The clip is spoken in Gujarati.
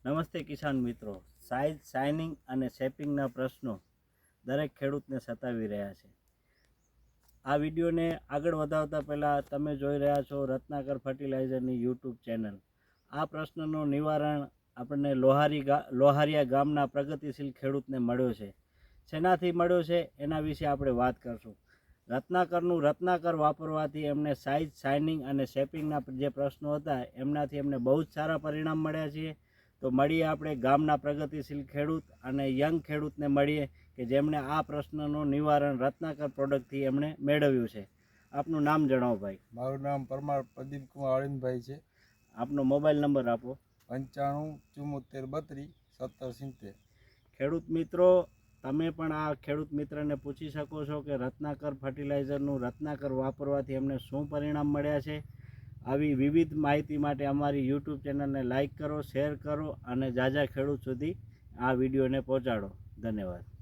નમસ્તે કિસાન મિત્રો. સાઇઝ, શાઇનિંગ અને શેપિંગના પ્રશ્નો દરેક ખેડૂતને સતાવી રહ્યા છે. આ વિડીયોને આગળ વધારતા પહેલાં તમે જોઈ રહ્યા છો રત્નાકર ફર્ટિલાઇઝરની યુટ્યુબ ચેનલ. આ પ્રશ્નનું નિવારણ આપણને લોહારિયા ગામના પ્રગતિશીલ ખેડૂતને મળ્યો છે. શેનાથી મળ્યો છે એના વિશે આપણે વાત કરશું. રત્નાકર વાપરવાથી એમને સાઇઝ, શાઇનિંગ અને શેપિંગના જે પ્રશ્નો હતા એમનાથી એમને બહુ જ સારા પરિણામ મળ્યા છે. તો મળીએ આપણે ગામના પ્રગતિશીલ ખેડૂત અને યંગ ખેડૂતને મળીએ કે જેમણે આ પ્રશ્નનું નિવારણ રત્નાકર પ્રોડક્ટથી એમણે મેળવ્યું છે. આપનું નામ જણાવો ભાઈ. મારું નામ પરમાર પ્રદીપકુમાર અરવિંદભાઈ છે. આપનો મોબાઈલ નંબર આપો. 95 74 32 17 70. ખેડૂત મિત્રો, તમે પણ આ ખેડૂત મિત્રને પૂછી શકો છો કે રત્નાકર ફર્ટિલાઇઝરનું રત્નાકર વાપરવાથી એમને શું પરિણામ મળ્યા છે. આવી વિવિધ માહિતી માટે અમારી યુટ્યુબ ચેનલને લાઇક કરો, શેર કરો અને જાજા ખેડૂત સુધી આ વિડીયોને પહોંચાડો. ધન્યવાદ.